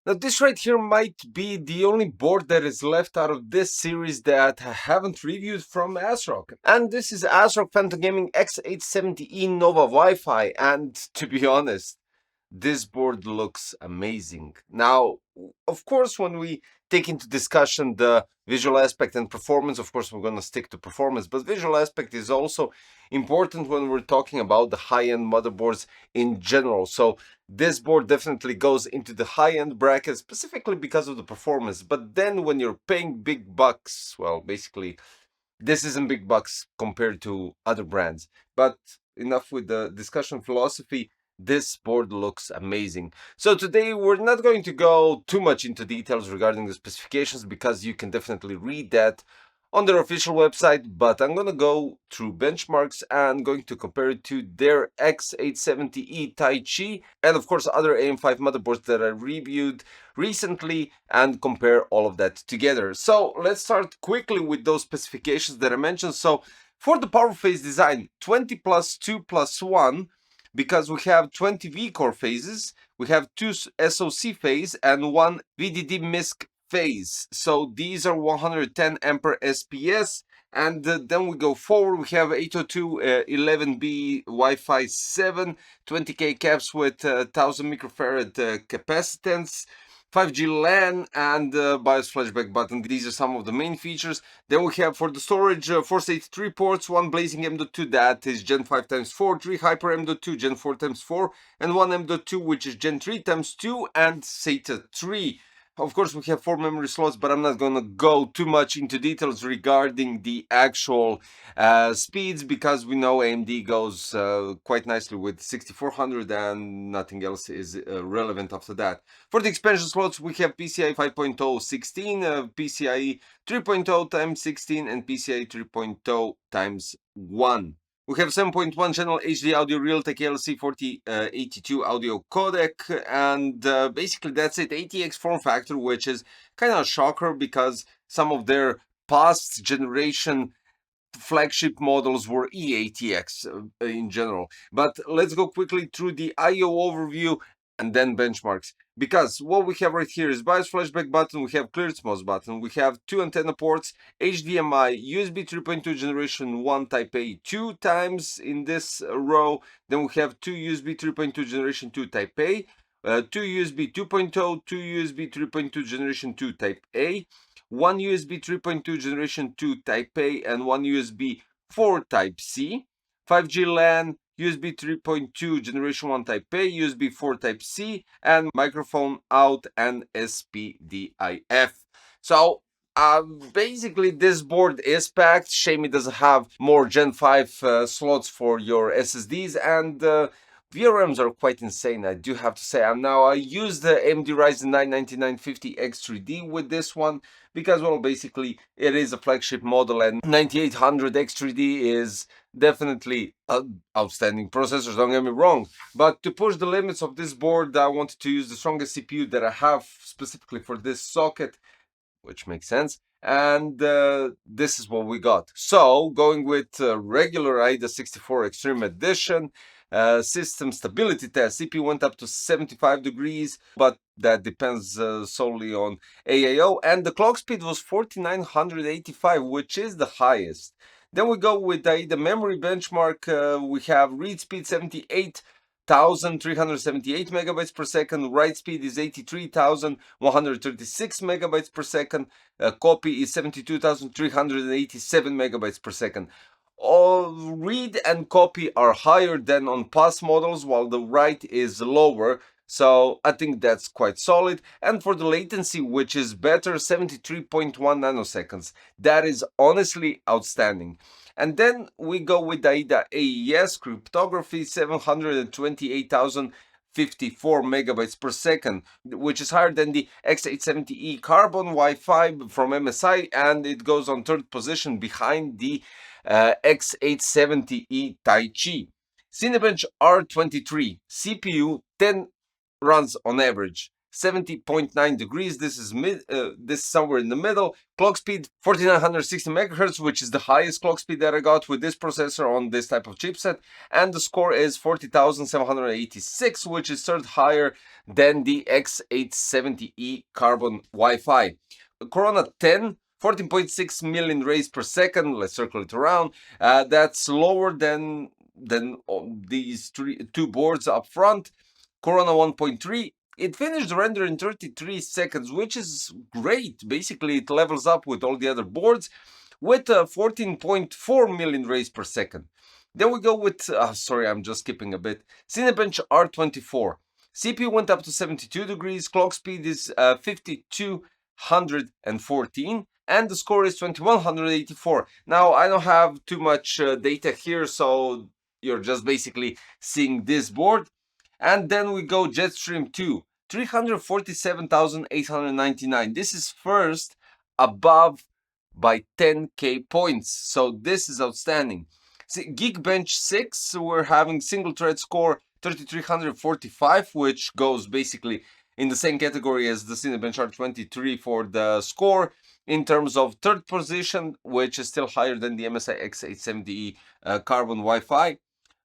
Now this right here might be the only board that is left out of this series that I haven't reviewed from ASRock. And this is ASRock Phantom Gaming X870E Nova Wi-Fi, and to be honest, this board looks amazing. Now, of course, when we take into discussion the visual aspect and performance, of course, we're going to stick to performance, but visual aspect is also important when we're talking about the high-end motherboards in general. So this board definitely goes into the high-end bracket specifically because of the performance. But then when you're paying big bucks, well, basically, this isn't big bucks compared to other brands. But enough with the discussion philosophy. This board looks amazing. So today we're not going to go too much into details regarding the specifications because you can definitely read that on their official website, but I'm going to go through benchmarks and going to compare it to their X870E Type-C and of course other AM5 motherboards that I reviewed recently and compare all of that together. So let's start quickly with those specifications that I mentioned. So for the power phase design, 20 plus 2 plus 1, because we have 20 V-core phases, we have 2 SoC phase and 1 VDD MISC phase. So these are 110 ampere SPS. And then we go forward, we have 802.11b Wi-Fi 7, 20K caps with 1000 microfarad capacitance, 5G LAN, and BIOS flashback button. These are some of the main features. Then we have for the storage 483 ports, one blazing M.2 that is Gen 5 times 4, 3 Hyper M.2 Gen 4 times 4, and one M.2 which is Gen 3 times 2 and SATA 3. Of course, we have 4 memory slots, but I'm not going to go too much into details regarding the actual speeds because we know AMD goes quite nicely with 6400 and nothing else is relevant after that. For the expansion slots, we have PCIe 5.0 16, PCIe 3.0 times 16, and PCIe 3.0 times 1. We have 7.1 channel HD audio Realtek LC4082 audio codec, and basically that's it. ATX form factor, which is kind of a shocker because some of their past generation flagship models were eATX in general. But let's go quickly through the I/O overview and then benchmarks. Because what we have right here is BIOS flashback button, we have cleared mouse button, we have 2 antenna ports, HDMI, USB 3.2 generation 1 Type A 2 times in this row, then we have 2 USB 3.2 generation 2 Type A, 2 USB 2.0, 2 USB 3.2 generation 2 Type A, one USB 3.2 generation 2 Type A, and one USB 4 Type-C, 5G LAN, USB 3.2 generation 1 Type A, USB 4 Type-C, and microphone out and SPDIF. So basically this board is packed. Shame it doesn't have more Gen 5 slots for your SSDs, and VRMs are quite insane, I do have to say. I use the AMD Ryzen 9 9950 X3D with this one because, well, basically it is a flagship model and 9800 X3D is definitely an outstanding processor, don't get me wrong. But to push the limits of this board, I wanted to use the strongest CPU that I have specifically for this socket, which makes sense. And this is what we got. So going with regular AIDA 64 Extreme Edition, system stability test, CPU went up to 75 degrees, but that depends solely on AIO, and the clock speed was 4985, which is the highest. Then we go with the memory benchmark. We have read speed 78,378 megabytes per second, write speed is 83,136 megabytes per second, copy is 72,387 megabytes per second. Read and copy are higher than on past models, while the write is lower. So I think that's quite solid. And for the latency, which is better, 73.1 nanoseconds. That is honestly outstanding. And then we go with AIDA AES cryptography, 728,054 megabytes per second, which is higher than the X870E Carbon Wi-Fi from MSI, and it goes on third position behind the X870E Type-C. Cinebench R23 CPU 10 runs on average. 70.9 degrees. This is somewhere in the middle. Clock speed 4960 megahertz, which is the highest clock speed that I got with this processor on this type of chipset. And the score is 40,786, which is third higher than the X870E Carbon Wi-Fi. Corona 10, 14.6 million rays per second. Let's circle it around. That's lower than these two boards up front. Corona 1.3. It finished the render in 33 seconds, which is great. Basically, it levels up with all the other boards with 14.4 million rays per second. Then we go with, sorry, I'm just skipping a bit. Cinebench R24. CPU went up to 72 degrees. Clock speed is 5214, and the score is 2184. Now, I don't have too much data here, so you're just basically seeing this board. And then we go Jetstream 2, 347,899. This is first above by 10k points. So this is outstanding. See, Geekbench 6, we're having single thread score 3345, which goes basically in the same category as the Cinebench R23 for the score in terms of third position, which is still higher than the MSI X870E Carbon Wi-Fi.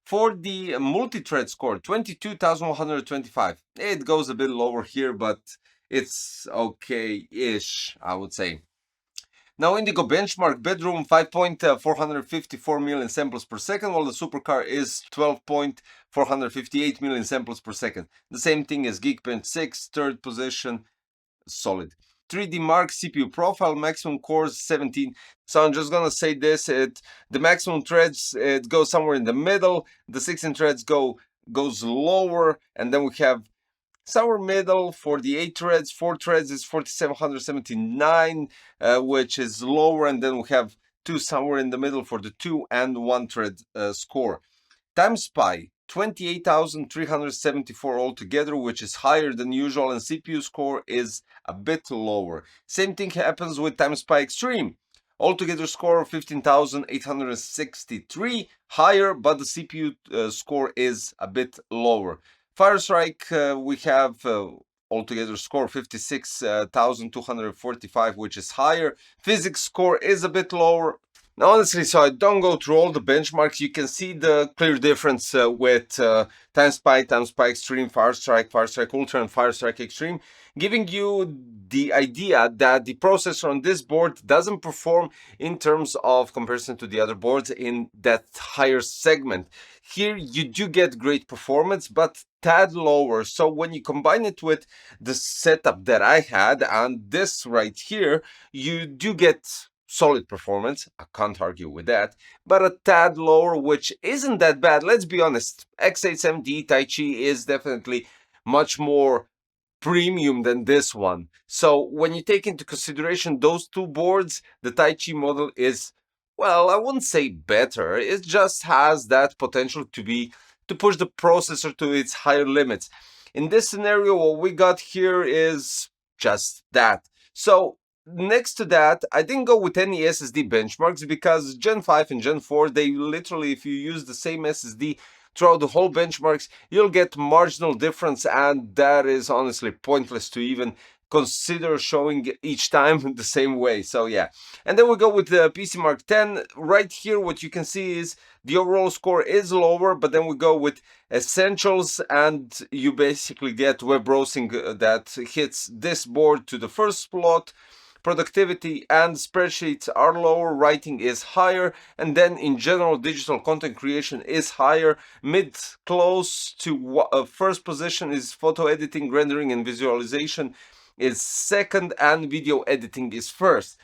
For the multi-thread score, 22,125. It goes a bit lower here, but it's okay-ish, I would say. Now, Indigo Benchmark Bedroom 5.454 million samples per second, while the Supercar is 12.458 million samples per second. The same thing as Geekbench 6, third position, solid. 3D Mark CPU profile, maximum cores 17. So I'm just gonna say this: the maximum threads, it goes somewhere in the middle. The 16 threads goes lower, and then we have somewhere middle for the 8 threads. 4 threads is 4779, which is lower, and then we have 2 somewhere in the middle for the 2 and 1 thread score. TimeSpy 28,374 altogether, which is higher than usual, and CPU score is a bit lower. Same thing happens with TimeSpy Extreme. Altogether score 15,863, higher, but the CPU score is a bit lower. Firestrike, we have altogether score 56,245, which is higher. Physics score is a bit lower. Now, honestly, so I don't go through all the benchmarks. You can see the clear difference with TimeSpy, TimeSpy Extreme, Firestrike, Firestrike Ultra, and Firestrike Extreme, giving you the idea that the processor on this board doesn't perform in terms of comparison to the other boards in that higher segment. Here, you do get great performance, but tad lower. So when you combine it with the setup that I had and this right here, you do get solid performance. I can't argue with that, but a tad lower, which isn't that bad. Let's be honest, X870E Tai-Chi is definitely much more premium than this one. So when you take into consideration those two boards, the Tai-Chi model is, well, I wouldn't say better. It just has that potential to push the processor to its higher limits. In this scenario, what we got here is just that. So next to that, I didn't go with any SSD benchmarks because Gen 5 and Gen 4, they literally, if you use the same SSD throughout the whole benchmarks, you'll get marginal difference, and that is honestly pointless to even consider showing each time the same way. So yeah, and then we go with the PC Mark 10. Right here, what you can see is the overall score is lower, but then we go with Essentials, and you basically get web browsing that hits this board to the first slot. Productivity and spreadsheets are lower, writing is higher, and then in general digital content creation is higher. Mid close to first position is photo editing, rendering, and visualization is second, and video editing is first.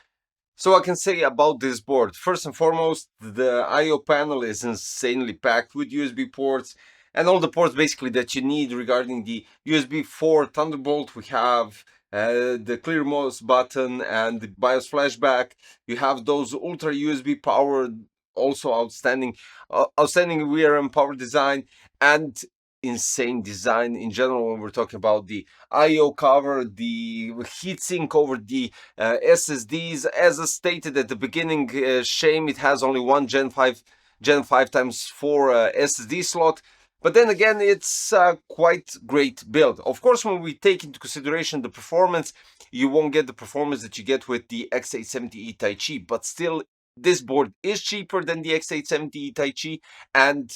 So I can say about this board, first and foremost, the I/O panel is insanely packed with USB ports and all the ports basically that you need. Regarding the USB4 Thunderbolt, we have the clear mouse button and the BIOS flashback. You have those ultra USB powered, also outstanding VRM power design, and insane design in general when we're talking about the I/O cover, the heatsink over the SSDs. As I stated at the beginning, shame it has only one Gen 5 x 4 SSD slot. But then again, it's a quite great build. Of course, when we take into consideration the performance, you won't get the performance that you get with the X870E Type-C, but still, this board is cheaper than the X870E Type-C, and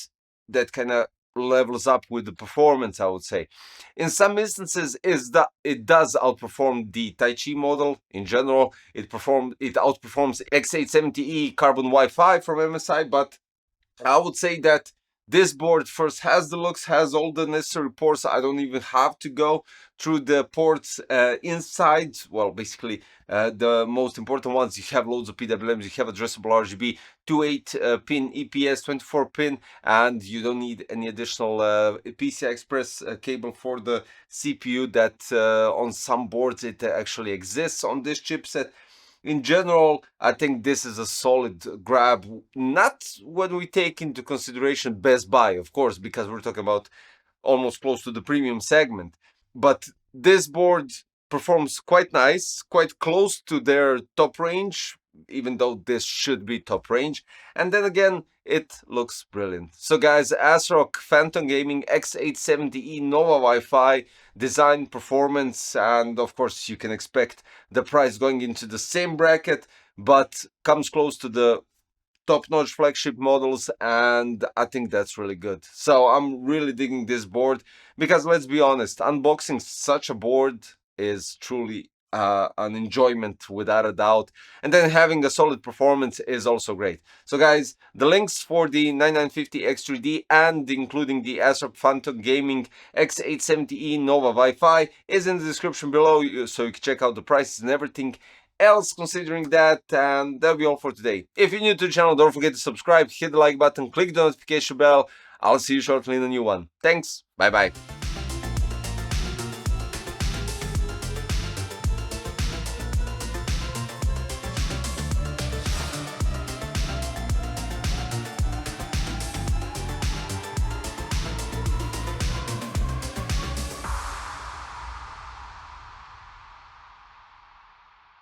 that kind of levels up with the performance, I would say. In some instances, is that it does outperform the Type-C model in general. It outperforms X870E Carbon Wi-Fi from MSI, but I would say that this board first has the looks, has all the necessary ports. I don't even have to go through the ports inside. Well, basically, the most important ones, you have loads of PWMs, you have addressable RGB, 2.8 pin EPS, 24 pin, and you don't need any additional PCI Express cable for the CPU that on some boards it actually exists on this chipset. In general, I think this is a solid grab, not when we take into consideration Best Buy, of course, because we're talking about almost close to the premium segment. But this board performs quite nice, quite close to their top range, even though this should be top range. And then again, it looks brilliant. So guys, ASRock Phantom Gaming X870E Nova Wi-Fi, design, performance, and of course you can expect the price going into the same bracket, but comes close to the top-notch flagship models, and I think that's really good. So I'm really digging this board, because let's be honest, unboxing such a board is truly an enjoyment without a doubt, and then having a solid performance is also great. So guys, the links for the 9950 X3D and including the ASRock Phantom Gaming X870E Nova Wi-Fi is in the description below, so you can check out the prices and everything else considering that. And that'll be all for today. If you're new to the channel, don't forget to subscribe, hit the like button, click the notification bell. I'll see you shortly in a new one. Thanks, bye bye.